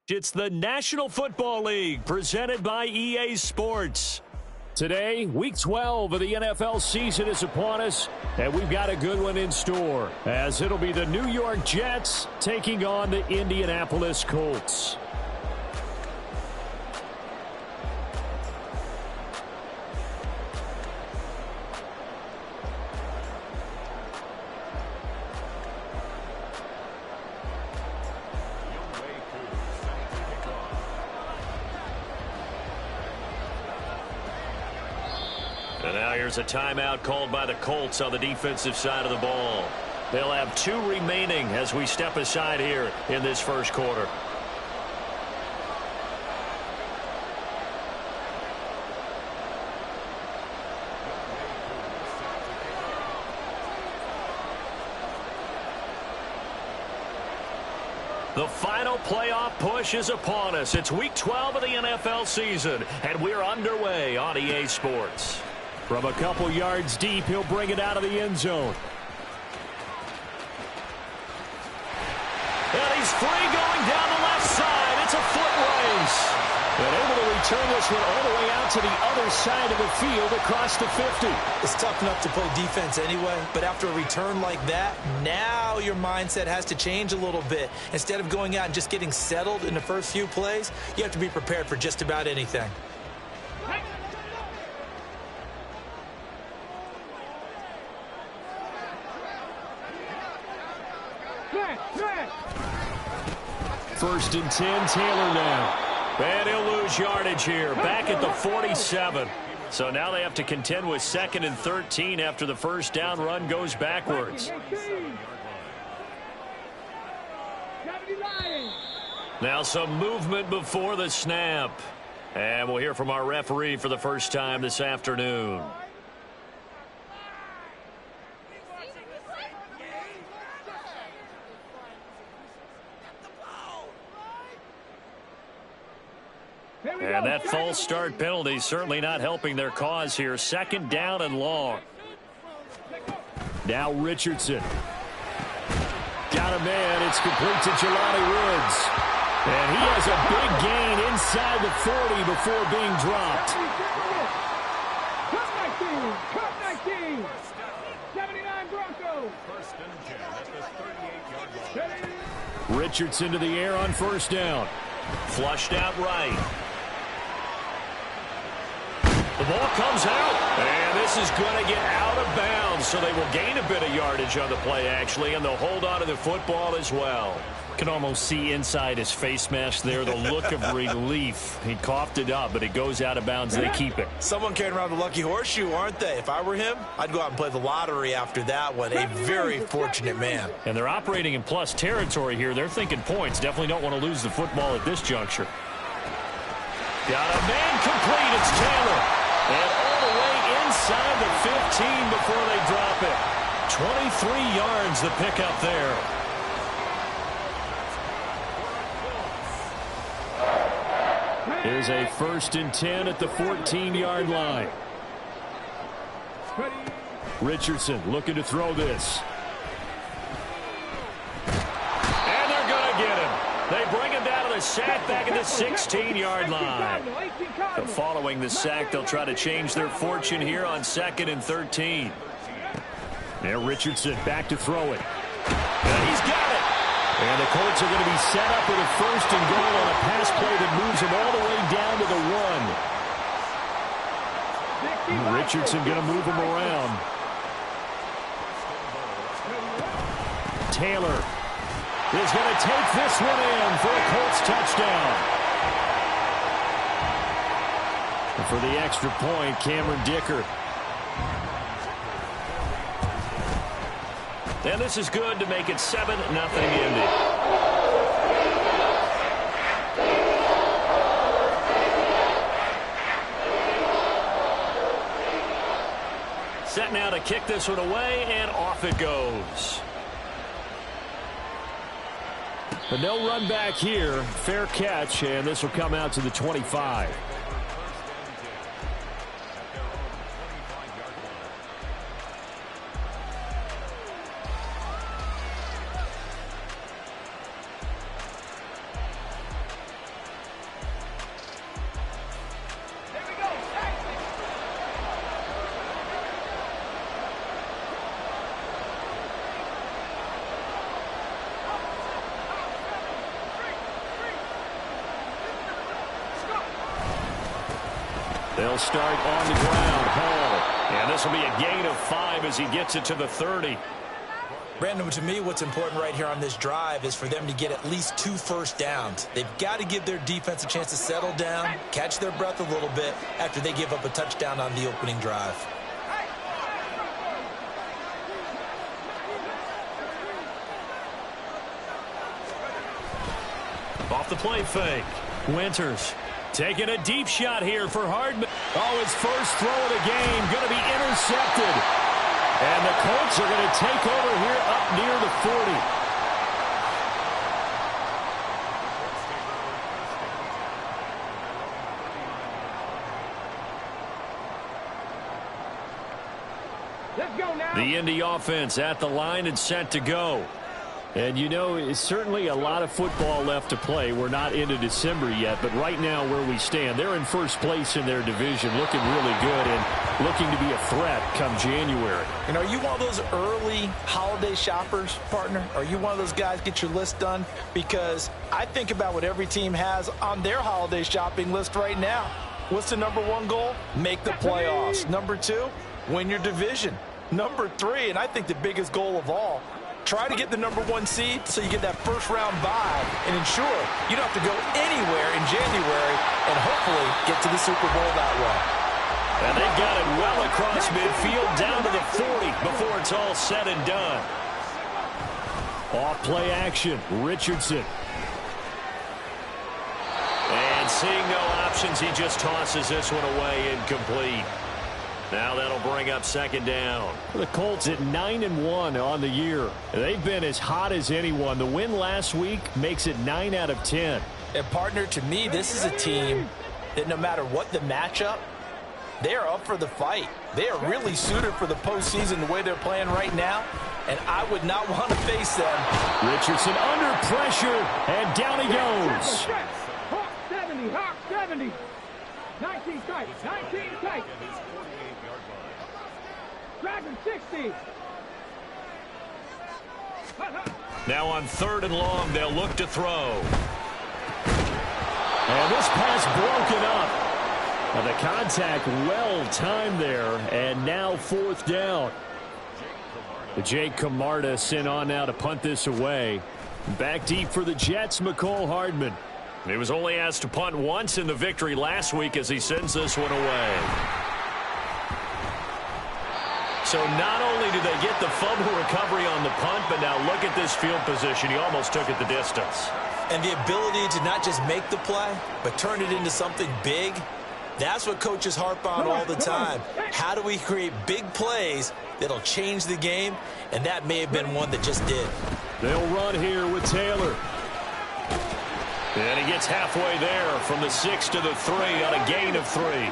It's the National Football League presented by EA Sports. Today, Week 12 of the NFL season is upon us, and we've got a good one in store, as it'll be the New York Jets taking on the Indianapolis Colts. And now here's a timeout called by the Colts on the defensive side of the ball. They'll have 2 remaining as we step aside here in this first quarter. The final playoff push is upon us. It's Week 12 of the NFL season, and we're underway on EA Sports. From a couple yards deep, he'll bring it out of the end zone. And he's free going down the left side. It's a foot race. And able to return this one all the way out to the other side of the field across the 50. It's tough enough to play defense anyway, but after a return like that, now your mindset has to change a little bit. Instead of going out and just getting settled in the first few plays, you have to be prepared for just about anything. First and 10, Taylor now. And he'll lose yardage here, back at the 47. So now they have to contend with 2nd and 13 after the first down run goes backwards. Now some movement before the snap. And we'll hear from our referee for the first time this afternoon. And that false start penalty certainly not helping their cause here. 2nd down and long. Now Richardson. Got a man. It's complete to Jelani Woods. And he has a big gain inside the 40 before being dropped. Cup 19. 79 Broncos. Richardson to the air on first down. Flushed out right. The ball comes out, and this is going to get out of bounds, so they will gain a bit of yardage on the play, actually, and they'll hold on to the football as well. Can almost see inside his face mask there the look of relief. He coughed it up, but it goes out of bounds. They keep it. Someone carrying around the lucky horseshoe, aren't they? If I were him, I'd go out and play the lottery after that one. A very fortunate man. And they're operating in plus territory here. They're thinking points. Definitely don't want to lose the football at this juncture. Got a man complete. It's Taylor. And all the way inside the 15 before they drop it. 23 yards the pickup there. Here's a 1st and 10 at the 14-yard line. Richardson looking to throw this. And they're going to get him. They bring him down to the sack back at the 16-yard line. So following the sack, they'll try to change their fortune here on 2nd and 13. There, Richardson back to throw it. And he's got it. And the Colts are going to be set up with a 1st and goal on a pass play that moves them all the way down to the 1. Richardson going to move him around. Taylor is going to take this one in for a Colts touchdown. And for the extra point, Cameron Dicker. And this is good to make it 7-0 Indy. Set now to kick this one away, and off it goes. But no run back here. Fair catch, and this will come out to the 25. They'll start on the ground. Hall. And this will be a gain of 5 as he gets it to the 30. Brandon, to me, what's important right here on this drive is for them to get at least 2 first downs. They've got to give their defense a chance to settle down, catch their breath a little bit after they give up a touchdown on the opening drive. Off the play fake. Winters taking a deep shot here for Hardman. Oh, his first throw of the game going to be intercepted. And the Colts are going to take over here up near the 40. Let's go now. The Indy offense at the line and set to go. And, you know, it's certainly a lot of football left to play. We're not into December yet, but right now where we stand, they're in first place in their division, looking really good and looking to be a threat come January. And are you one of those early holiday shoppers, partner? Are you one of those guys get your list done? Because I think about what every team has on their holiday shopping list right now. What's the #1 goal? Make the playoffs. #2, win your division. #3, and I think the biggest goal of all, try to get the #1 seed so you get that first-round bye and ensure you don't have to go anywhere in January and hopefully get to the Super Bowl that way. And they got it well across midfield down to the 40 before it's all said and done. Off-play action, Richardson. And seeing no options, he just tosses this one away incomplete. Now that'll bring up second down. The Colts at 9-1 on the year. They've been as hot as anyone. The win last week makes it 9 out of 10. And, partner, to me, this is a team that no matter what the matchup, they are up for the fight. They are really suited for the postseason the way they're playing right now, and I would not want to face them. Richardson under pressure, and down he goes. Hawk 70, Hawk 70. 19 tight, 19 tight. Dragon 60. Now on 3rd and long, they'll look to throw. And this pass broken up. And the contact well timed there, and now 4th down. Jake Camarda sent on now to punt this away. Back deep for the Jets, McCole Hardman. He was only asked to punt once in the victory last week as he sends this one away. So not only do they get the fumble recovery on the punt, but now look at this field position. He almost took it the distance. And the ability to not just make the play, but turn it into something big, that's what coaches harp on all the time. How do we create big plays that'll change the game? And that may have been one that just did. They'll run here with Taylor. And he gets halfway there from the 6 to the 3 on a gain of 3.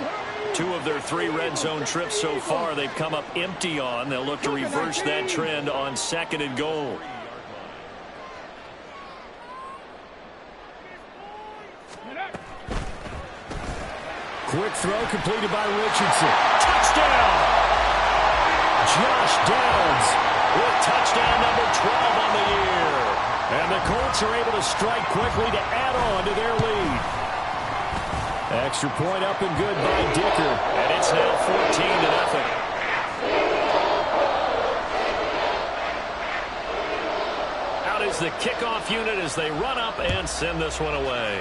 2 of their 3 red zone trips so far they've come up empty on. They'll look to reverse that trend on 2nd and goal. Quick throw completed by Richardson. Touchdown! Josh Downs with touchdown number 12 on the year. And the Colts are able to strike quickly to add on to their lead. Extra point up and good by Dicker. And it's now 14-0. Out is the kickoff unit as they run up and send this one away.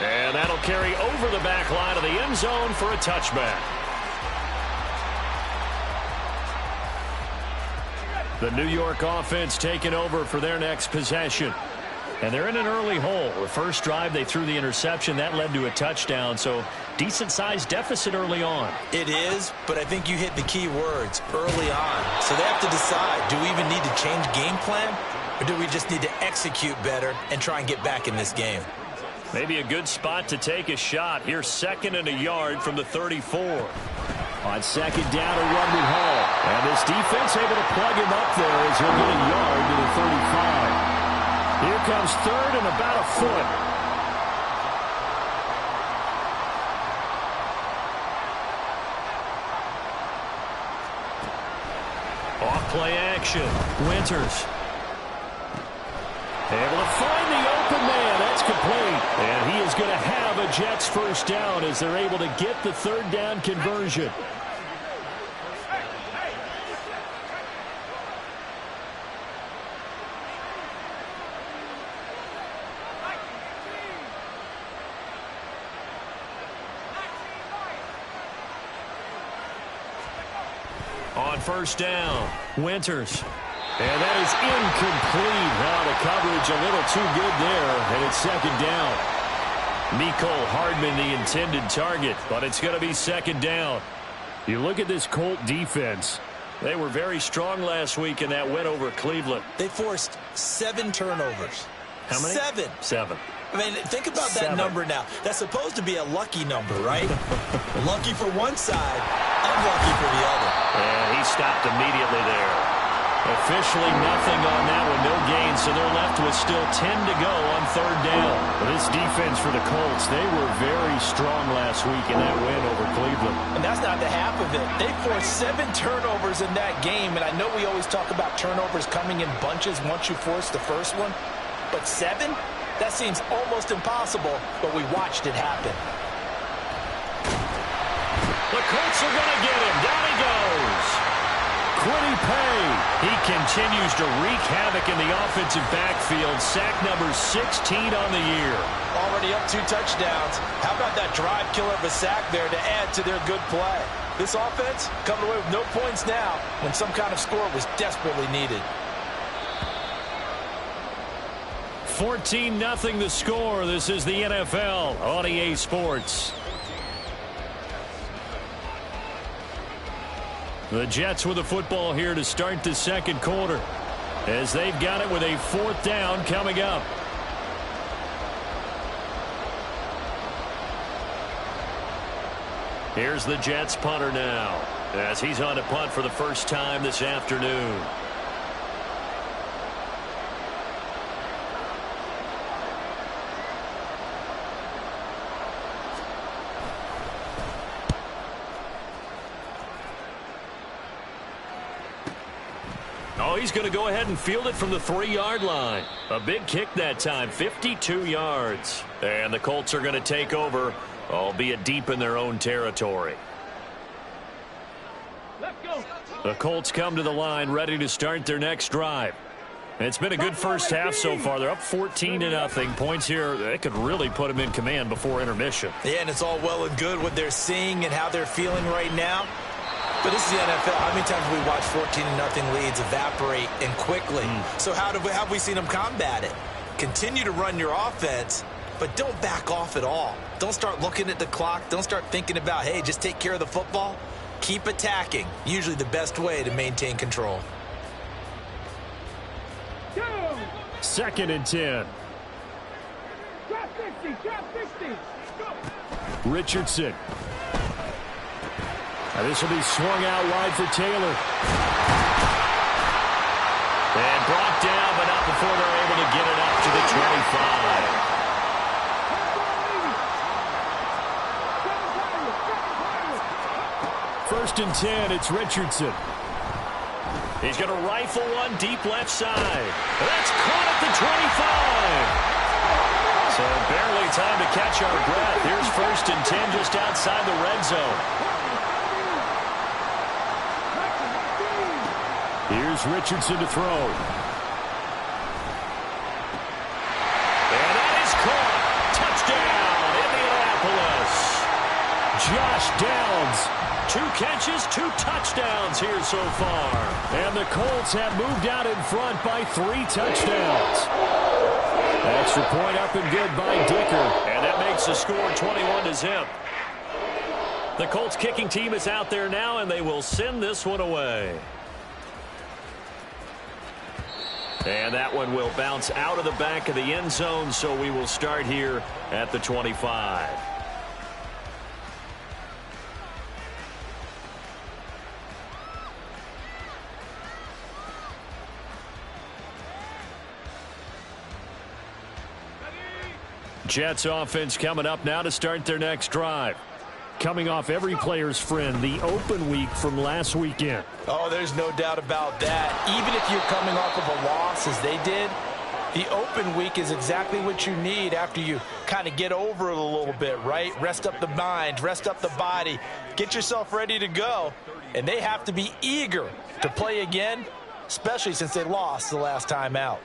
And that'll carry over the back line of the end zone for a touchback. The New York offense taking over for their next possession. And they're in an early hole. The first drive, they threw the interception. That led to a touchdown, so decent-sized deficit early on. It is, but I think you hit the key words, early on. So they have to decide, do we even need to change game plan, or do we just need to execute better and try and get back in this game? Maybe a good spot to take a shot. Here's 2nd and a yard from the 34. On 2nd down, a run with Hall. And this defense able to plug him up there as he'll get a yard to the 35. Here comes 3rd and about a foot. Off-play action. Winters. Able to find the open man. That's complete. And he is is going to have a Jets first down as they're able to get the third down conversion. On first down, Winters. And that is incomplete. Now the coverage a little too good there, and it's second down. Mecole Hardman, the intended target, but it's going to be second down. You look at this Colt defense. They were very strong last week in that win over Cleveland. They forced 7 turnovers. How many? 7. I mean, think about that number now. That's supposed to be a lucky number, right? Lucky for one side, unlucky for the other. And he stopped immediately there. Officially nothing on that one, no gain, so they're left with still 10 to go on third down. This defense for the Colts, they were very strong last week in that win over Cleveland. And that's not the half of it. They forced 7 turnovers in that game, and I know we always talk about turnovers coming in bunches once you force the first one, but 7? That seems almost impossible, but we watched it happen. The Colts are going to get him. Down he goes. Quiddy Pay. He continues to wreak havoc in the offensive backfield. Sack number 16 on the year. Already up 2 touchdowns. How about that drive killer of a sack there to add to their good play? This offense coming away with no points now when some kind of score was desperately needed. 14-0 the score. This is the NFL on EA Sports. The Jets with the football here to start the second quarter, as they've got it with a 4th down coming up. Here's the Jets punter now, as he's on to punt for the first time this afternoon. Oh, he's going to go ahead and field it from the 3-yard line. A big kick that time, 52 yards. And the Colts are going to take over, albeit deep in their own territory. Let's go. The Colts come to the line ready to start their next drive. It's been a good first half so far. They're up 14-0. Points here, they could really put them in command before intermission. Yeah, and it's all well and good what they're seeing and how they're feeling right now. But this is the NFL. How many times have we watched 14-0 leads evaporate and quickly? So how have we seen them combat it? Continue to run your offense, but don't back off at all. Don't start looking at the clock. Don't start thinking about, hey, just take care of the football. Keep attacking. Usually the best way to maintain control. 2nd and 10. Drop 60. Drop 60. Go. Richardson. Now this will be swung out wide for Taylor. And brought down, but not before they're able to get it up to the 25. First and 10, it's Richardson. He's going to rifle one deep left side. That's caught at the 25. So barely time to catch our breath. Here's 1st and 10 just outside the red zone. Here's Richardson to throw. And that is caught. Touchdown, Indianapolis. Josh Downs. 2 catches, 2 touchdowns here so far. And the Colts have moved out in front by 3 touchdowns. Extra point up and good by Dicker. And that makes the score 21-0. The Colts kicking team is out there now, and they will send this one away. And that one will bounce out of the back of the end zone, so we will start here at the 25. Jets offense coming up now to start their next drive. Coming off every player's friend, the open week from last weekend. Oh, there's no doubt about that. Even if you're coming off of a loss as they did, The open week is exactly what you need after you kind of get over it a little bit, right? Rest up the mind, rest up the body, get yourself ready to go. And they have to be eager to play again, especially since they lost the last time out.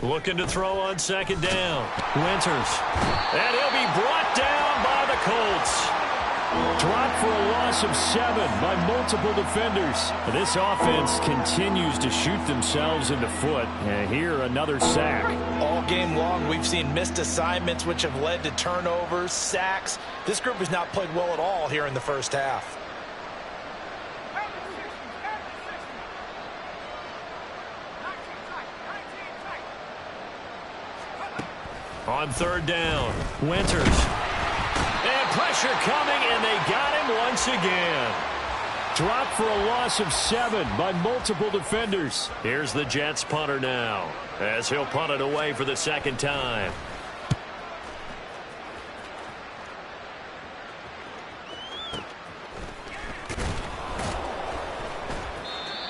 Looking to throw on second down. Winters. And he'll be brought down by the Colts. Dropped for a loss of 7 by multiple defenders. This offense continues to shoot themselves in the foot. And here, another sack. All game long, we've seen missed assignments, which have led to turnovers, sacks. This group has not played well at all here in the first half. On third down, Winters. And pressure coming, and they got him once again. Dropped for a loss of 7 by multiple defenders. Here's the Jets punter now, as he'll punt it away for the second time.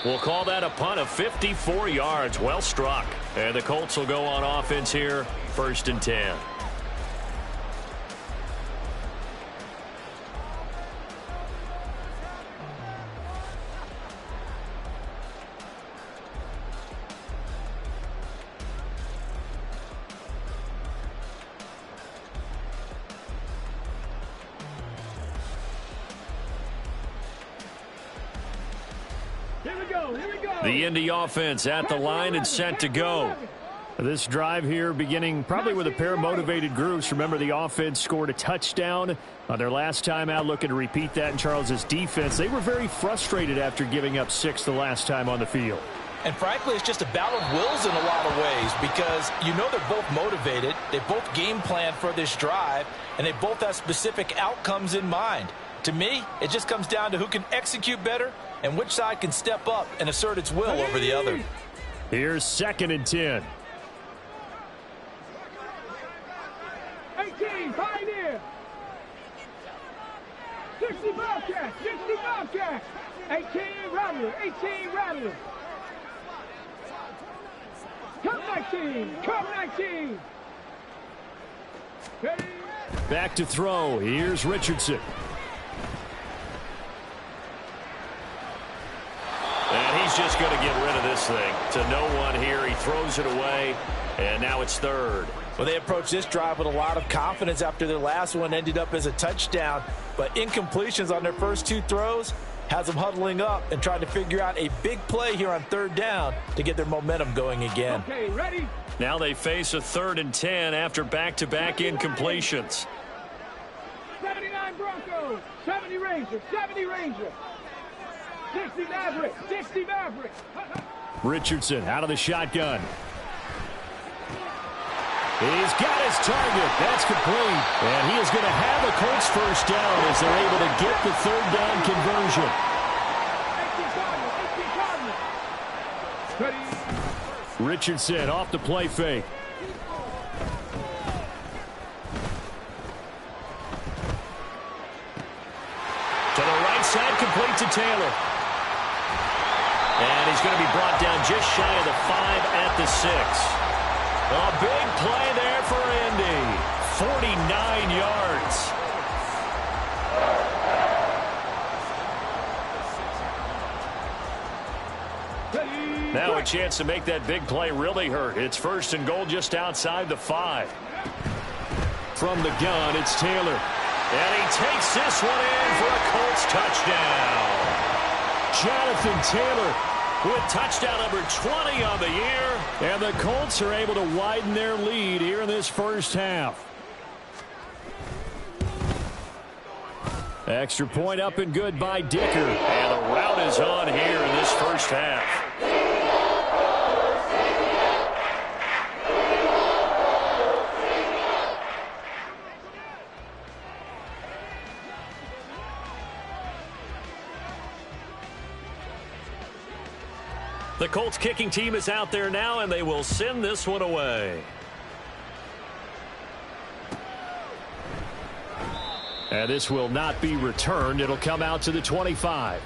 We'll call that a punt of 54 yards. Well struck. And the Colts will go on offense here, 1st and 10. The Indy offense at the line and set to go. This drive here beginning probably with a pair of motivated groups. Remember, the offense scored a touchdown on their last time out. Looking to repeat that in Charles's defense. They were very frustrated after giving up 6 the last time on the field. And frankly, it's just a battle of wills in a lot of ways, because you know they're both motivated. They both game plan for this drive, and they both have specific outcomes in mind. To me, it just comes down to who can execute better and which side can step up and assert its will over the other. Here's 2nd and 10. 18, Pioneer. 60 Bobcats, 60 Bobcats. 18 Rattler, 18 Rattler. Come 19, come 19. Ready? Back to throw. Here's Richardson. And he's just going to get rid of this thing to no one here. He throws it away, and now it's 3rd. Well, they approached this drive with a lot of confidence after their last one ended up as a touchdown. But incompletions on their first 2 throws has them huddling up and trying to figure out a big play here on 3rd down to get their momentum going again. Okay, ready? Now they face a 3rd and 10 after back-to-back incompletions. 79 Broncos, 70 Rangers, 70 Rangers. 60 Maverick, 60 Maverick. Richardson out of the shotgun. He's got his target. That's complete. And he is going to have the Colts first down as they're able to get the 3rd down conversion. 18 Cardinals, 18 Cardinals. Ready? Richardson off the play fake. To the right side, complete to Taylor. And he's going to be brought down just shy of the 5 at the 6. A big play there for Indy. 49 yards. Now a chance to make that big play really hurt. It's 1st and goal just outside the 5. From the gun, it's Taylor. And he takes this one in for a Colts touchdown. Jonathan Taylor with touchdown number 20 on the year. And the Colts are able to widen their lead here in this first half. Extra point up and good by Dicker. And the rout is on here in this first half. The Colts kicking team is out there now, and they will send this one away. And this will not be returned. It'll come out to the 25.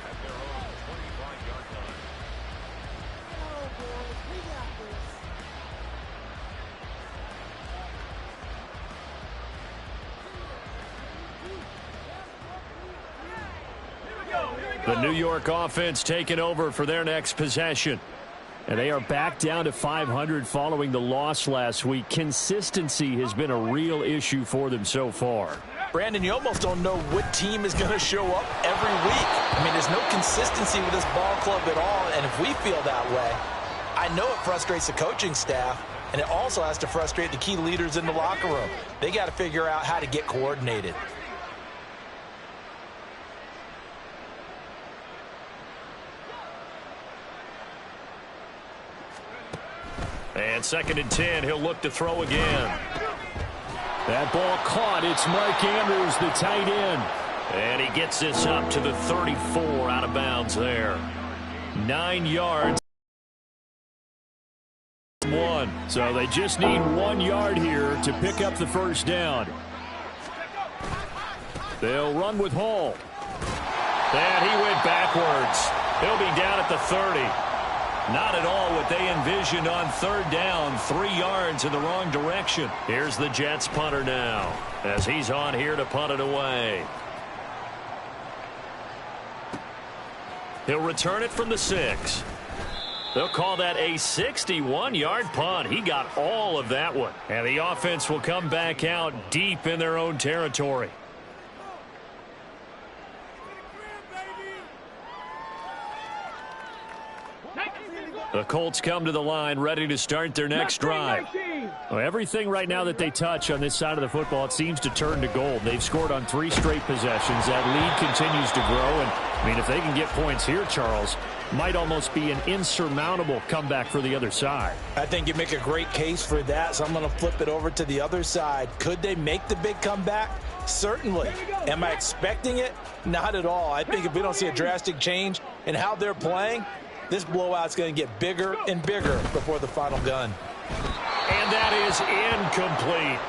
The New York offense taking over for their next possession. And they are back down to 500 following the loss last week. Consistency has been a real issue for them so far. Brandon, you almost don't know what team is going to show up every week. I mean, there's no consistency with this ball club at all, and if we feel that way, I know it frustrates the coaching staff, and it also has to frustrate the key leaders in the locker room. They got to figure out how to get coordinated. And 2nd and 10, he'll look to throw again. That ball caught. It's Mark Andrews, the tight end. And he gets this up to the 34 out of bounds there. 9 yards. So they just need 1 yard here to pick up the first down. They'll run with Hall. And he went backwards. He'll be down at the 30. Not at all what they envisioned on 3rd down. 3 yards in the wrong direction. Here's the Jets punter now as he's on here to punt it away. He'll return it from the 6. They'll call that a 61-yard punt. He got all of that one. And the offense will come back out deep in their own territory. The Colts come to the line ready to start their next drive. Well, everything right now that they touch on this side of the football, it seems to turn to gold. They've scored on 3 straight possessions. That lead continues to grow. And, I mean, if they can get points here, Charles, might almost be an insurmountable comeback for the other side. I think you make a great case for that, so I'm going to flip it over to the other side. Could they make the big comeback? Certainly. Am I expecting it? Not at all. I think if we don't see a drastic change in how they're playing, this blowout's going to get bigger and bigger before the final gun. And that is incomplete.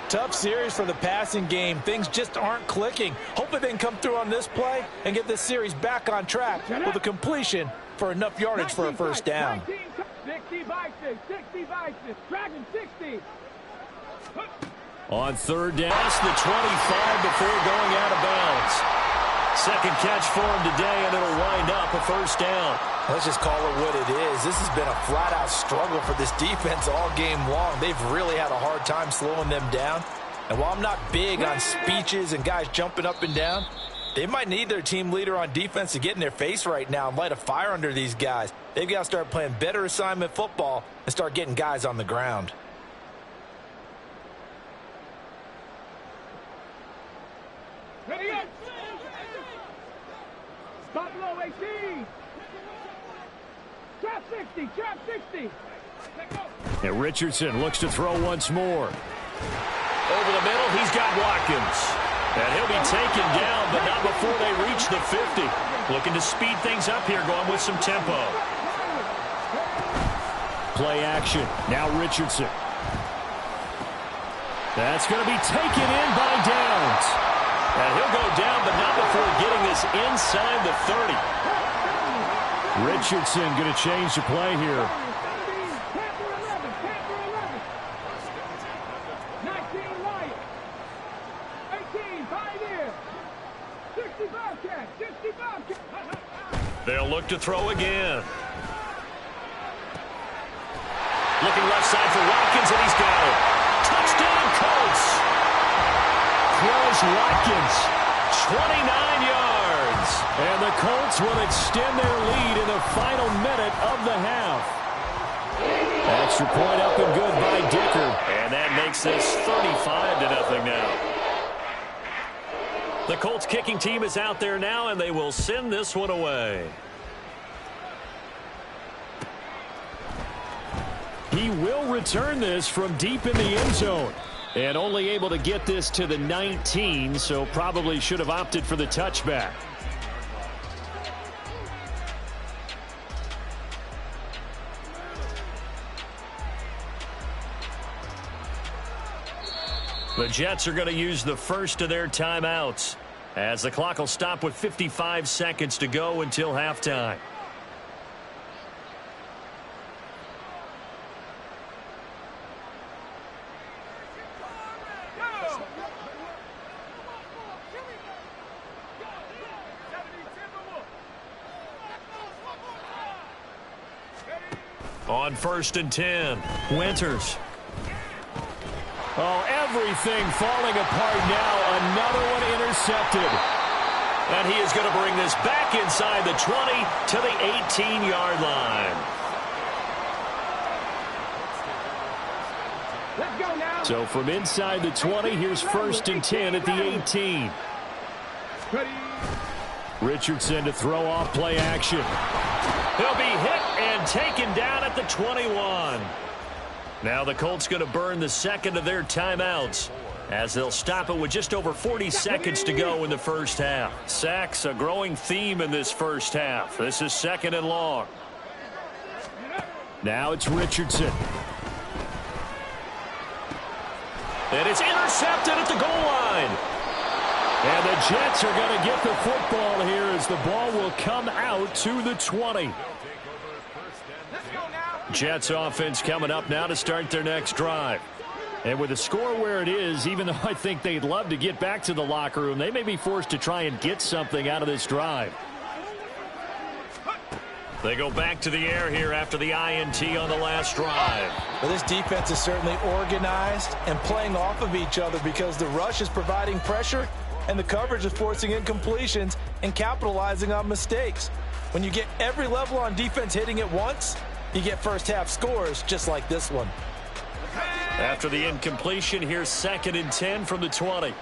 Tough series for the passing game. Things just aren't clicking. Hopefully they can come through on this play and get this series back on track with a completion for enough yardage for a first down. 60 boxes, 60 boxes, Dragon 60. On 3rd down, that's the 25 before going out of bounds. Second catch for him today, and it'll wind up a first down. Let's just call it what it is. This has been a flat-out struggle for this defense all game long. They've really had a hard time slowing them down. And while I'm not big on speeches and guys jumping up and down, they might need their team leader on defense to get in their face right now and light a fire under these guys. They've got to start playing better assignment football and start getting guys on the ground. Ready up. Buffalo 18. Trap 60, trap 60. And Richardson looks to throw once more. Over the middle, he's got Watkins. And he'll be taken down, but not before they reach the 50. Looking to speed things up here, going with some tempo. Play action. Now Richardson. That's going to be taken in by Downs. And he'll go down, but not before getting this inside the 30. Richardson going to change the play here. 19 Lions. 18 Pioneer. 60 Bobcat. 60 Bobcat. They'll look to throw again. Looking left side for Watkins, and he's got it. Touchdown, Colts. Throws Watkins, 29 yards. And the Colts will extend their lead in the final minute of the half. Extra point up and good by Dicker. And that makes this 35-0 now. The Colts kicking team is out there now, and they will send this one away. He will return this from deep in the end zone. And only able to get this to the 19, so probably should have opted for the touchback. The Jets are going to use the first of their timeouts, as the clock will stop with 55 seconds to go until halftime. On 1st and 10, Winters. Oh, everything falling apart now. Another one intercepted. And he is going to bring this back inside the 20 to the 18-yard line. Let's go now. So from inside the 20, here's 1st and 10 at the 18. Ready. Richardson to throw off play action. He'll be hit and taken down at the 21. Now the Colts going to burn the second of their timeouts, as they'll stop it with just over 40 seconds to go in the first half. Sacks, a growing theme in this first half. This is 2nd and long. Now it's Richardson. And it's intercepted at the goal line. And the Jets are going to get the football here as the ball will come out to the 20. Jets offense coming up now to start their next drive. And with the score where it is, even though I think they'd love to get back to the locker room, they may be forced to try and get something out of this drive. They go back to the air here after the INT on the last drive. Well, this defense is certainly organized and playing off of each other because the rush is providing pressure and the coverage is forcing incompletions and capitalizing on mistakes. When you get every level on defense hitting at once, you get first half scores just like this one. After the incompletion, here's 2nd and 10 from the 20.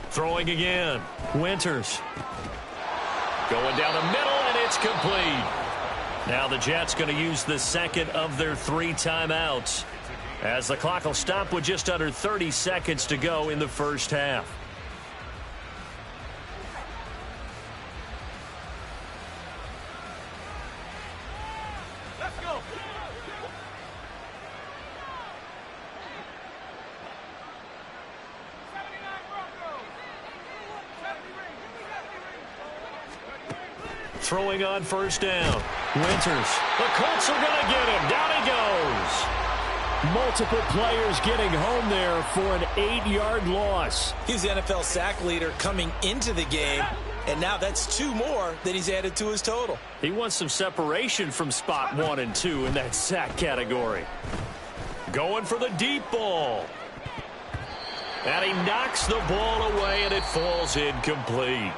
Throwing again. Winters. Going down the middle, and it's complete. Now the Jets going to use the second of their 3 timeouts, as the clock will stop with just under 30 seconds to go in the first half. Let's go. Throwing on 1st down. Winters. The Colts are going to get him. Down he goes. Multiple players getting home there for an 8-yard loss. He's the NFL sack leader coming into the game, and now that's 2 more that he's added to his total. He wants some separation from spot 1 and 2 in that sack category. Going for the deep ball. And he knocks the ball away, and it falls incomplete.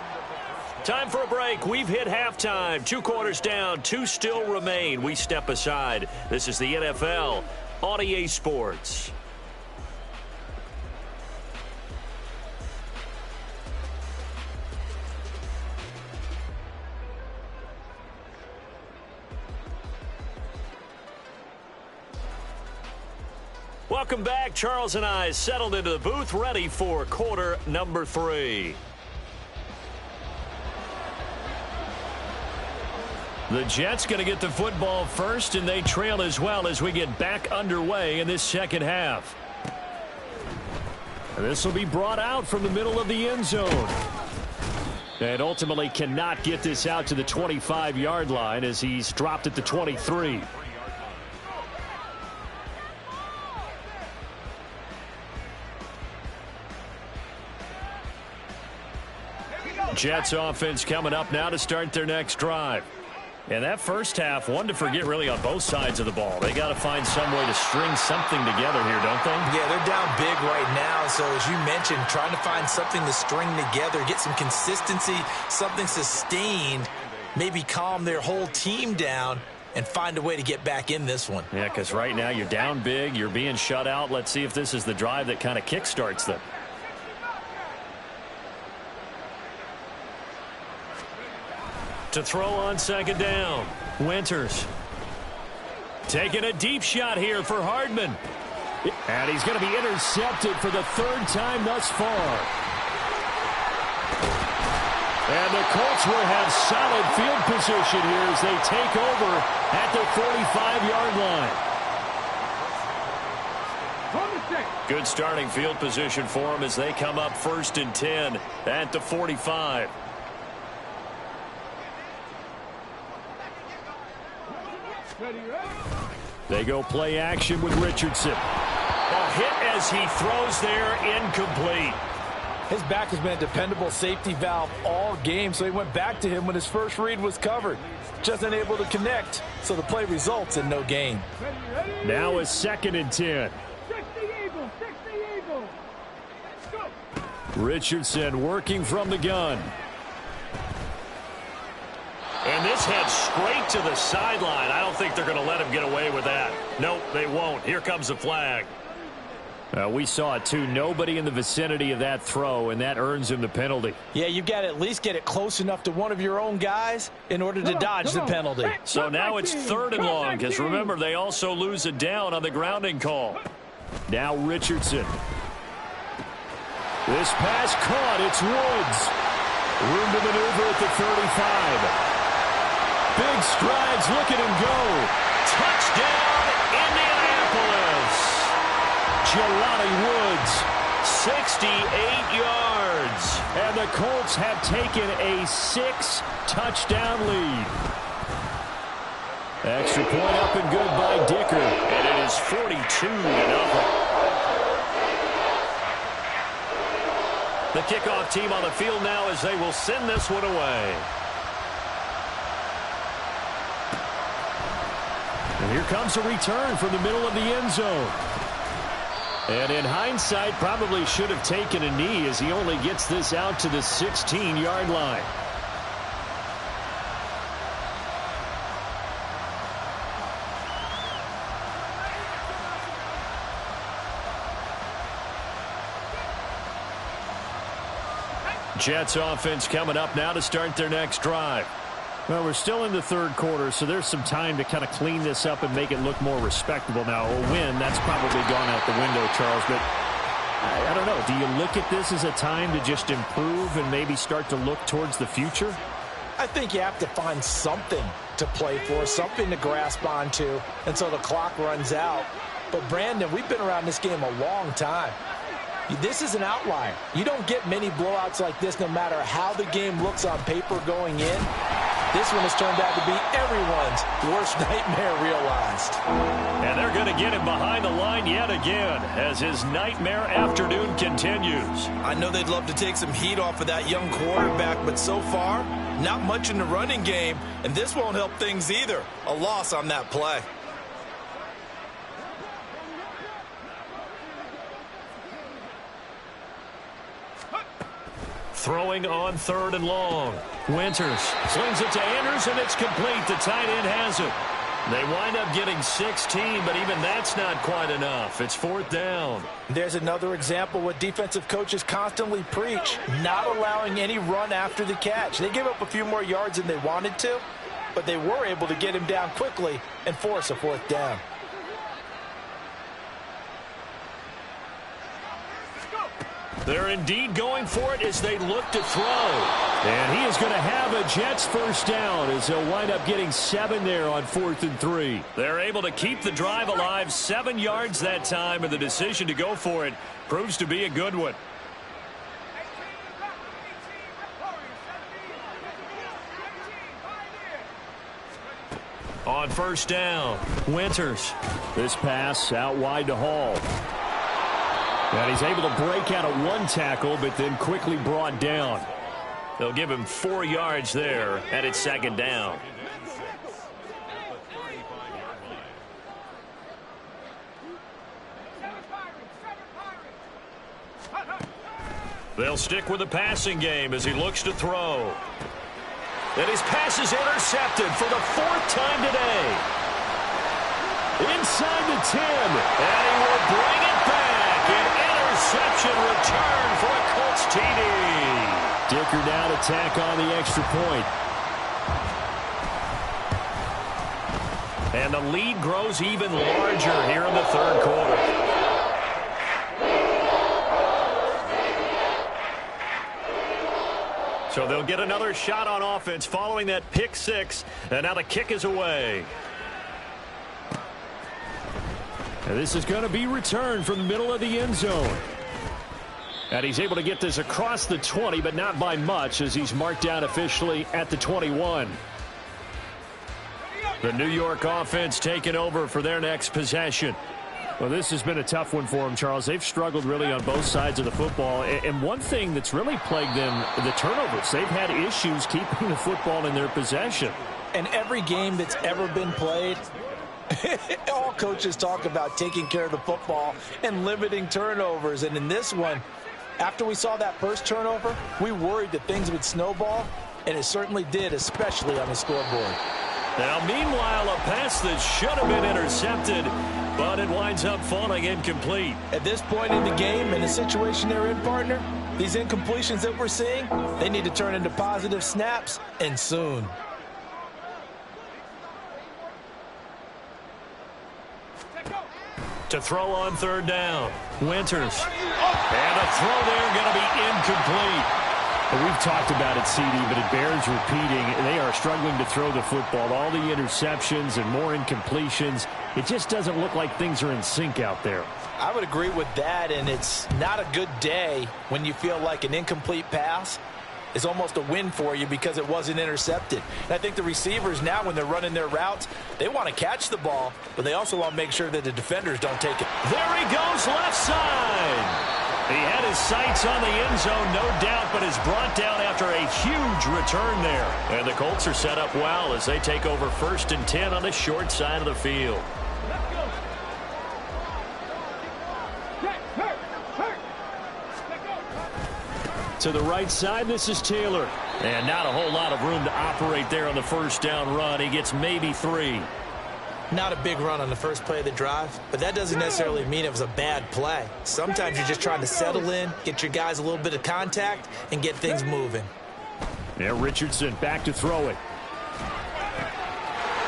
Time for a break. We've hit halftime. 2 quarters down, 2 still remain. We step aside. This is the NFL on EA Sports. Welcome back. Charles and I settled into the booth, ready for quarter number 3. The Jets going to get the football first, and they trail as well as we get back underway in this second half. And this will be brought out from the middle of the end zone. And ultimately cannot get this out to the 25-yard line as he's dropped at the 23. Jets offense coming up now to start their next drive. And that first half, one to forget really on both sides of the ball. They got to find some way to string something together here, don't they? Yeah, they're down big right now. So as you mentioned, trying to find something to string together, get some consistency, something sustained, maybe calm their whole team down and find a way to get back in this one. Yeah, because right now you're down big, you're being shut out. Let's see if this is the drive that kind of kickstarts them. To throw on second down, Winters. Taking a deep shot here for Hardman. And he's going to be intercepted for the 3rd time thus far. And the Colts will have solid field position here as they take over at their 45-yard line. Good starting field position for them as they come up 1st and 10 at the 45. They go play action with Richardson. A hit as he throws there, incomplete. His back has been a dependable safety valve all game, so he went back to him when his first read was covered. Just unable to connect, so the play results in no gain. Now a 2nd and 10. Richardson working from the gun. And this heads straight to the sideline. I don't think they're going to let him get away with that. Nope, they won't. Here comes the flag. We saw it too. Nobody in the vicinity of that throw, and that earns him the penalty. Yeah, you've got to at least get it close enough to one of your own guys in order to dodge the penalty. So now it's 3rd and long, because remember, they also lose a down on the grounding call. Now Richardson. This pass caught. It's Woods. Room to maneuver at the 35. Big strides. Look at him go. Touchdown, Indianapolis. Jelani Woods, 68 yards. And the Colts have taken a 6-touchdown lead. Extra point up and good by Dicker. And it is 42-0. The kickoff team on the field now as they will send this one away. And here comes a return from the middle of the end zone. And in hindsight, probably should have taken a knee as he only gets this out to the 16-yard line. Jets offense coming up now to start their next drive. Well, we're still in the 3rd quarter, so there's some time to kind of clean this up and make it look more respectable now. A win, that's probably gone out the window, Charles, but I don't know. Do you look at this as a time to just improve and maybe start to look towards the future? I think you have to find something to play for, something to grasp onto until the clock runs out. But, Brandon, we've been around this game a long time. This is an outlier. You don't get many blowouts like this no matter how the game looks on paper going in. This one has turned out to be everyone's worst nightmare realized. And they're going to get him behind the line yet again as his nightmare afternoon continues. I know they'd love to take some heat off of that young quarterback, but so far, not much in the running game, and this won't help things either. A loss on that play. Throwing on 3rd and long. Winters slings it to Anders, and it's complete. The tight end has it. They wind up getting 16, but even that's not quite enough. It's 4th down. There's another example what defensive coaches constantly preach, not allowing any run after the catch. They gave up a few more yards than they wanted to, but they were able to get him down quickly and force a 4th down. They're indeed going for it as they look to throw. And he is going to have a Jets 1st down as they'll wind up getting 7 there on 4th and 3. They're able to keep the drive alive, 7 yards that time, and the decision to go for it proves to be a good one. On 1st down, Winters. This pass out wide to Hall. And he's able to break out of 1 tackle, but then quickly brought down. They'll give him 4 yards there, and it's 2nd down. They'll stick with the passing game as he looks to throw. And his pass is intercepted for the 4th time today. Inside the 10, and he will bring it back. An interception return for a Colts TD. Dicker now to tack on the extra point. And the lead grows even larger here in the 3rd quarter. So they'll get another shot on offense following that pick six. And now the kick is away. And this is going to be returned from the middle of the end zone. And he's able to get this across the 20, but not by much, as he's marked down officially at the 21. The New York offense taking over for their next possession. Well, this has been a tough one for them, Charles. They've struggled really on both sides of the football. And one thing that's really plagued them, the turnovers. They've had issues keeping the football in their possession. And every game that's ever been played, all coaches talk about taking care of the football and limiting turnovers. And in this one, after we saw that first turnover, we worried that things would snowball, and it certainly did, especially on the scoreboard. Now, meanwhile, a pass that should have been intercepted, but it winds up falling incomplete. At this point in the game, in the situation they're in, partner, these incompletions that we're seeing, they need to turn into positive snaps, and soon. To throw on third down. Winters. And the throw there going to be incomplete. Well, we've talked about it, CD, but it bears repeating. They are struggling to throw the football. All the interceptions and more incompletions. It just doesn't look like things are in sync out there. I would agree with that, and it's not a good day when you feel like an incomplete pass is almost a win for you because it wasn't intercepted. And I think the receivers now, when they're running their routes, they want to catch the ball, but they also want to make sure that the defenders don't take it. There he goes, left side. He had his sights on the end zone, no doubt, but is brought down after a huge return there. And the Colts are set up well as they take over 1st and 10 on the short side of the field. To the right side, this is Taylor. And not a whole lot of room to operate there on the first down run. He gets maybe 3. Not a big run on the first play of the drive, but that doesn't necessarily mean it was a bad play. Sometimes you're just trying to settle in, get your guys a little bit of contact, and get things moving. Now Richardson back to throw it.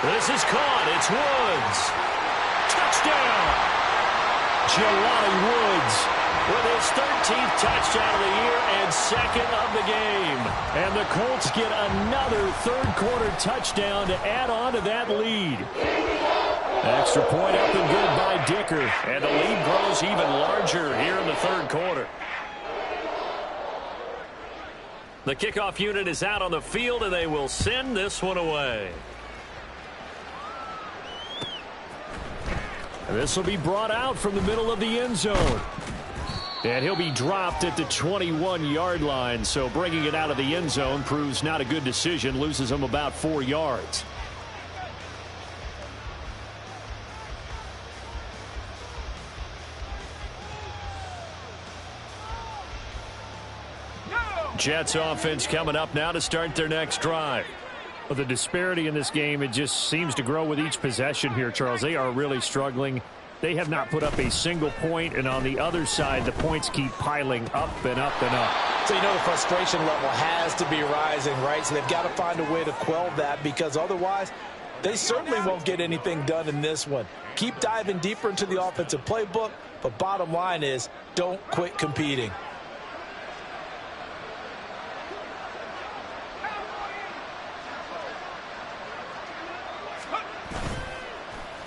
This is caught. It's Woods. Touchdown. Jelani Woods with his 13th touchdown of the year and 2nd of the game. And the Colts get another third-quarter touchdown to add on to that lead. Extra point up and good by Dicker. And the lead grows even larger here in the third quarter. The kickoff unit is out on the field, and they will send this one away. And this will be brought out from the middle of the end zone. And he'll be dropped at the 21-yard line. So bringing it out of the end zone proves not a good decision. Loses him about 4 yards. Jets offense coming up now to start their next drive. Well, the disparity in this game, it just seems to grow with each possession here, Charles. They are really struggling. They have not put up a single point, and on the other side, the points keep piling up and up and up. So you know the frustration level has to be rising, right? So they've got to find a way to quell that, because otherwise they certainly won't get anything done in this one. Keep diving deeper into the offensive playbook, but bottom line is don't quit competing.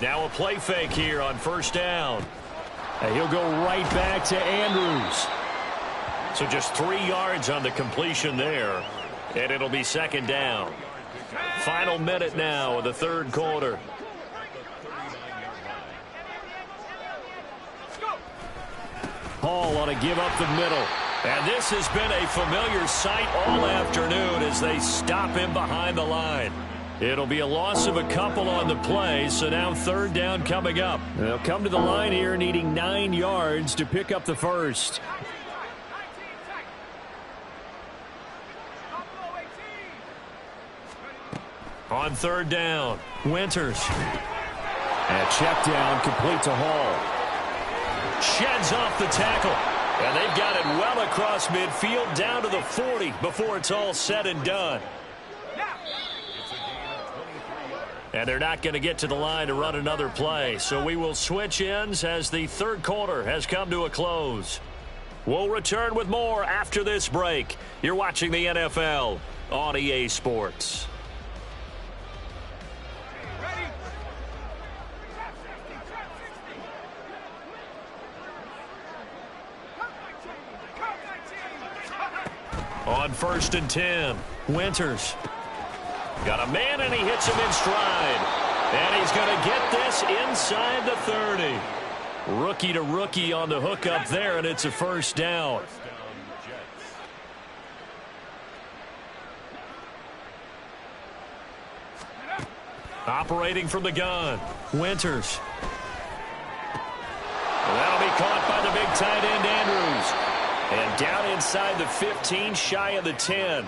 Now a play fake here on first down. And he'll go right back to Andrews. So just 3 yards on the completion there. And it'll be second down. Final minute now of the third quarter. Hall on a give up the middle. And this has been a familiar sight all afternoon as they stop him behind the line. It'll be a loss of a couple on the play, so now third down coming up. They'll come to the line here needing 9 yards to pick up the first. On third down, Winters. And a check down complete to Hall. Sheds off the tackle. And they've got it well across midfield down to the 40 before it's all said and done. And they're not going to get to the line to run another play. So we will switch ends as the third quarter has come to a close. We'll return with more after this break. You're watching the NFL on EA Sports. On 1st and 10, Winters. Got a man, and he hits him in stride. And he's going to get this inside the 30. Rookie to rookie on the hookup there, and it's a first down. Operating from the gun, Winters. And that'll be caught by the big tight end, Andrews. And down inside the 15, shy of the 10.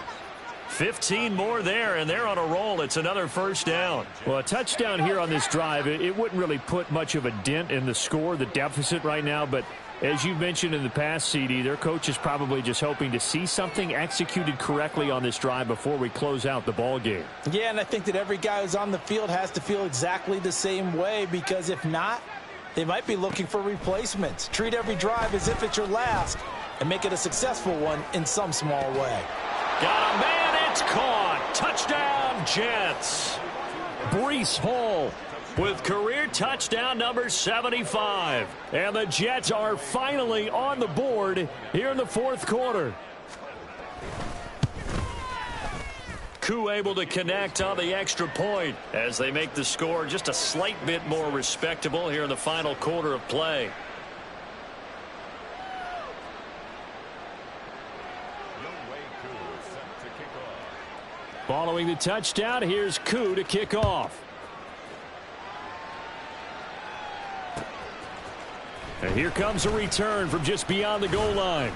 15 more there, and they're on a roll. It's another first down. Well, a touchdown here on this drive, it wouldn't really put much of a dent in the score, the deficit right now. But as you mentioned in the past, CD, their coach is probably just hoping to see something executed correctly on this drive before we close out the ball game. Yeah, and I think that every guy who's on the field has to feel exactly the same way, because if not, they might be looking for replacements. Treat every drive as if it's your last and make it a successful one in some small way. Got a man, it's caught. Touchdown, Jets. Breece Hall with career touchdown number 75. And the Jets are finally on the board here in the fourth quarter. Koo able to connect on the extra point as they make the score just a slight bit more respectable here in the final quarter of play. Following the touchdown, here's Koo to kick off. And here comes a return from just beyond the goal line.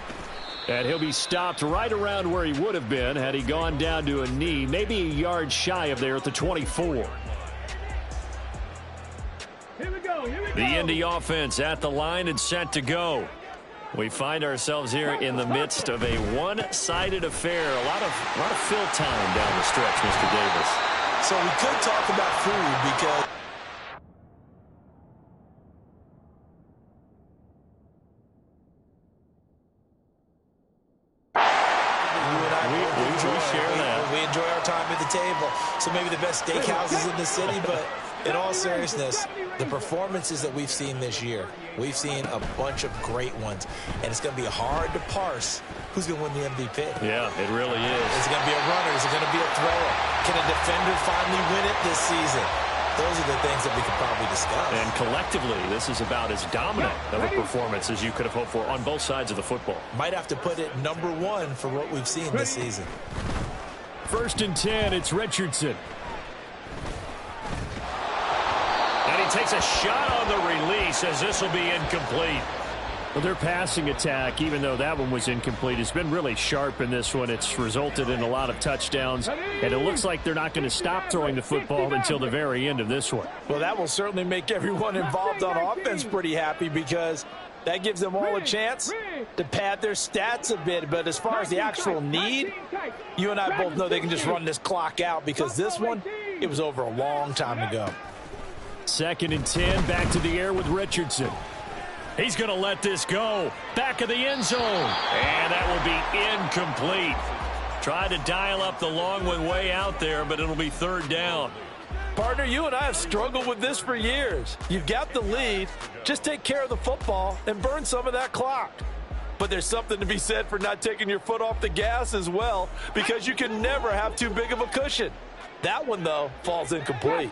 And he'll be stopped right around where he would have been had he gone down to a knee, maybe a yard shy of there at the 24. Here we go. The Indy offense at the line and set to go. We find ourselves here in the midst of a one-sided affair. A lot of fill time down the stretch, Mr. Davis. So we could talk about food because we enjoy our time at the table. So maybe the best steakhouses in the city, but in all seriousness, the performances that we've seen this year, we've seen a bunch of great ones, and it's going to be hard to parse who's going to win the MVP. Yeah, it really is. Is it going to be a runner? Is it going to be a thrower? Can a defender finally win it this season? Those are the things that we could probably discuss. And collectively, this is about as dominant of a performance as you could have hoped for on both sides of the football. Might have to put it number one for what we've seen this season. 1st and 10, it's Richardson. And he takes a shot on the release as this will be incomplete. Well, their passing attack, even though that one was incomplete, has been really sharp in this one. It's resulted in a lot of touchdowns, and it looks like they're not going to stop throwing the football until the very end of this one. Well, that will certainly make everyone involved on offense pretty happy, because that gives them all a chance to pad their stats a bit. But as far as the actual need, you and I both know they can just run this clock out, because this one, it was over a long time ago. 2nd and 10, back to the air with Richardson. He's going to let this go. Back of the end zone. And that will be incomplete. Tried to dial up the long one way out there, but it'll be 3rd down. Partner, you and I have struggled with this for years. You've got the lead. Just take care of the football and burn some of that clock. But there's something to be said for not taking your foot off the gas as well, because you can never have too big of a cushion. That one, though, falls incomplete.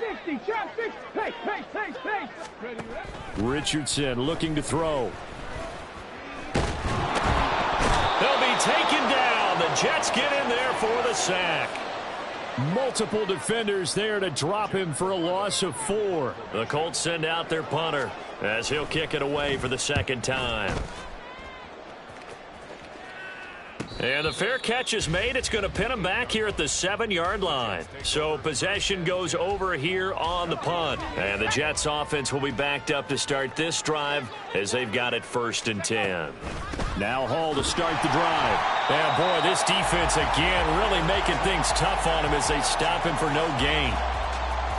Richardson looking to throw. They'll be taken down. The Jets get in there for the sack. Multiple defenders there to drop him for a loss of 4. The Colts send out their punter as he'll kick it away for the 2nd time. And the fair catch is made. It's going to pin him back here at the 7-yard line. So possession goes over here on the punt. And the Jets offense will be backed up to start this drive as they've got it 1st and 10. Now Hall to start the drive. And boy, this defense again really making things tough on him as they stop him for no gain.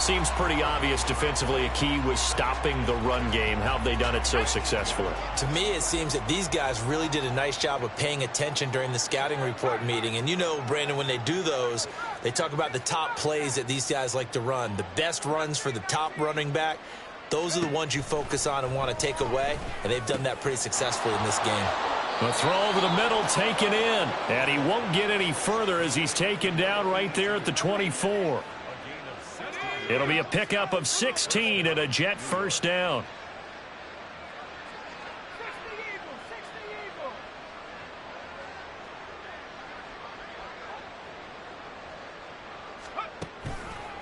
Seems pretty obvious defensively a key was stopping the run game. How have they done it so successfully? To me, it seems that these guys really did a nice job of paying attention during the scouting report meeting. And you know, Brandon, when they do those, they talk about the top plays that these guys like to run. The best runs for the top running back, those are the ones you focus on and want to take away. And they've done that pretty successfully in this game. A throw over the middle taken in. And he won't get any further as he's taken down right there at the 24. It'll be a pickup of 16 and a Jet first down.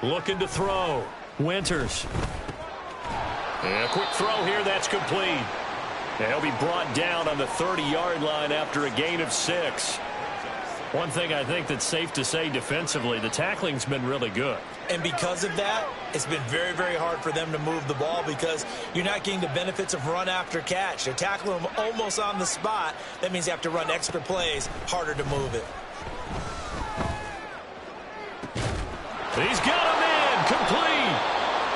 Looking to throw. Winters. And a quick throw here. That's complete. And he'll be brought down on the 30-yard line after a gain of 6. One thing I think that's safe to say defensively, the tackling's been really good. And because of that, it's been very, very hard for them to move the ball because you're not getting the benefits of run after catch. They're tackling them almost on the spot. That means you have to run extra plays, harder to move it. He's got him in, complete.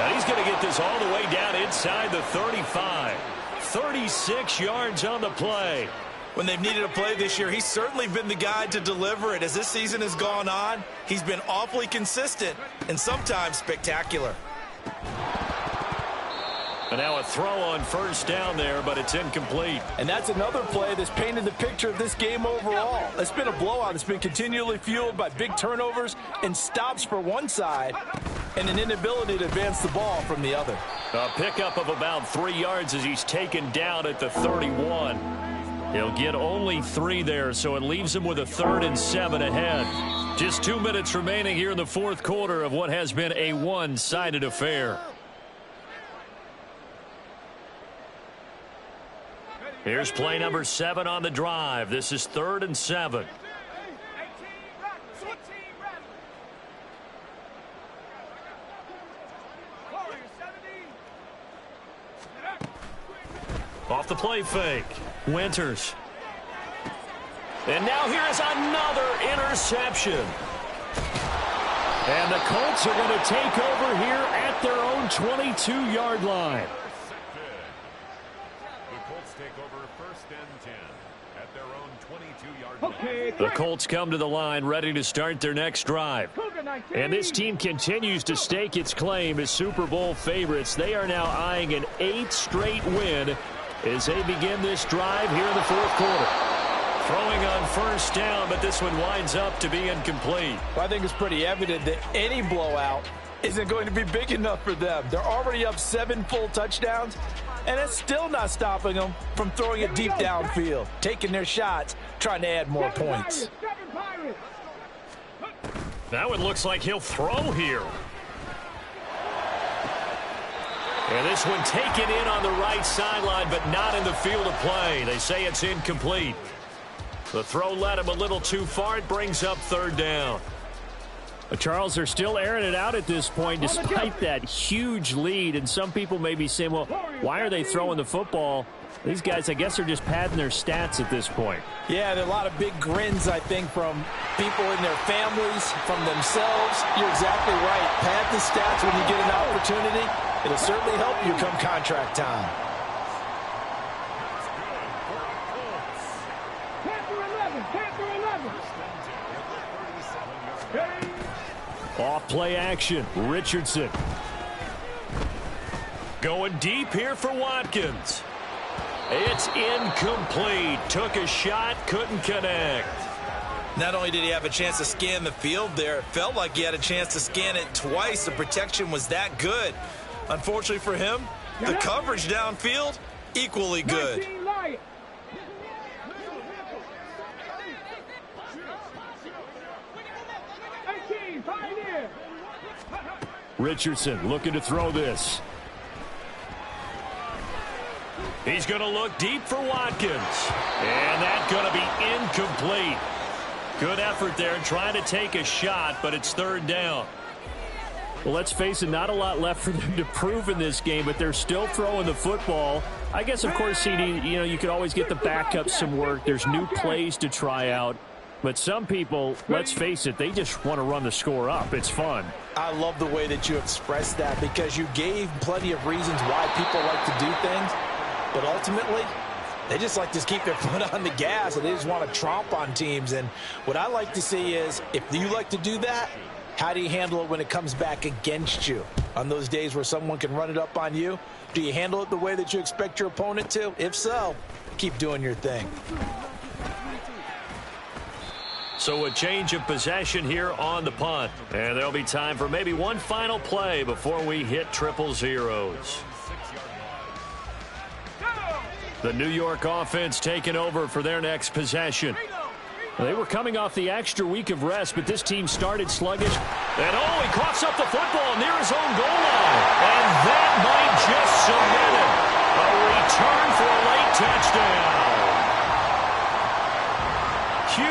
And he's going to get this all the way down inside the 35. 36 yards on the play. When they've needed a play this year, he's certainly been the guy to deliver it. As this season has gone on, he's been awfully consistent and sometimes spectacular. And now a throw on first down there, but it's incomplete. And that's another play that's painted the picture of this game overall. It's been a blowout. It's been continually fueled by big turnovers and stops for one side and an inability to advance the ball from the other. A pickup of about 3 yards as he's taken down at the 31. He'll get only 3 there, so it leaves him with a 3rd and 7 ahead. Just 2 minutes remaining here in the fourth quarter of what has been a one-sided affair. Here's play number 7 on the drive. This is 3rd and 7. Off the play fake. Winters. And now here is another interception. And the Colts are going to take over here at their own 22-yard line. The Colts take over 1st and 10 at their own 22-yard line. The Colts come to the line ready to start their next drive. And this team continues to stake its claim as Super Bowl favorites. They are now eyeing an 8th straight win as they begin this drive here in the fourth quarter. Throwing on first down, but this one winds up to be incomplete. Well, I think it's pretty evident that any blowout isn't going to be big enough for them. They're already up 7 full touchdowns, and it's still not stopping them from throwing it deep downfield, taking their shots, trying to add more points. That one looks like he'll throw here. And this one taken in on the right sideline, but not in the field of play. They say it's incomplete. The throw led him a little too far. It brings up 3rd down. Charles, they're still airing it out at this point despite that huge lead. And some people may be saying, well, why are they throwing the football? These guys, I guess, are just padding their stats at this point. Yeah, there are a lot of big grins, I think, from people in their families, from themselves. You're exactly right. Pad the stats when you get an opportunity. It'll certainly help you come contract time. Off play action. Richardson. Going deep here for Watkins. It's incomplete. Took a shot, couldn't connect. Not only did he have a chance to scan the field there, it felt like he had a chance to scan it twice. The protection was that good. Unfortunately for him, the coverage downfield, equally good. Richardson looking to throw this. He's going to look deep for Watkins. And that's going to be incomplete. Good effort there trying to take a shot, but it's 3rd down. Well, let's face it, not a lot left for them to prove in this game, but they're still throwing the football. I guess, of course, CD, you know, you could always get the backups some work. There's new plays to try out. But some people, let's face it, they just want to run the score up. It's fun. I love the way that you expressed that because you gave plenty of reasons why people like to do things. But ultimately, they just like to keep their foot on the gas, and they just want to tromp on teams. And what I like to see is, if you like to do that, how do you handle it when it comes back against you? On those days where someone can run it up on you, do you handle it the way that you expect your opponent to? If so, keep doing your thing. So a change of possession here on the punt. And there'll be time for maybe one final play before we hit triple zeros. The New York offense taking over for their next possession. They were coming off the extra week of rest, but this team started sluggish. And he coughs up the football near his own goal line. And that might just cement it. A return for a late touchdown.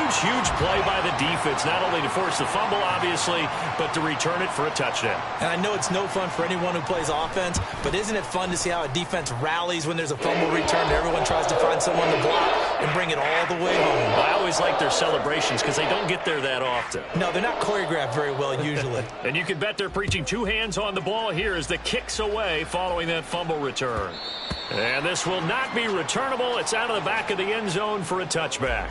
Huge play by the defense, not only to force the fumble, obviously, but to return it for a touchdown. And I know it's no fun for anyone who plays offense, but isn't it fun to see how a defense rallies when there's a fumble return and everyone tries to find someone to block and bring it all the way home? I always like their celebrations because they don't get there that often. No, they're not choreographed very well usually. And you can bet they're preaching two hands on the ball here as the kick's away following that fumble return. And this will not be returnable. It's out of the back of the end zone for a touchback.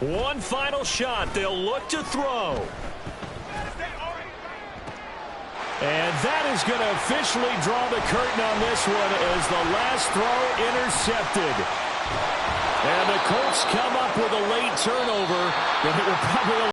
One final shot. They'll look to throw. And that is going to officially draw the curtain on this one as the last throw intercepted. And the Colts come up with a late turnover, but it will probably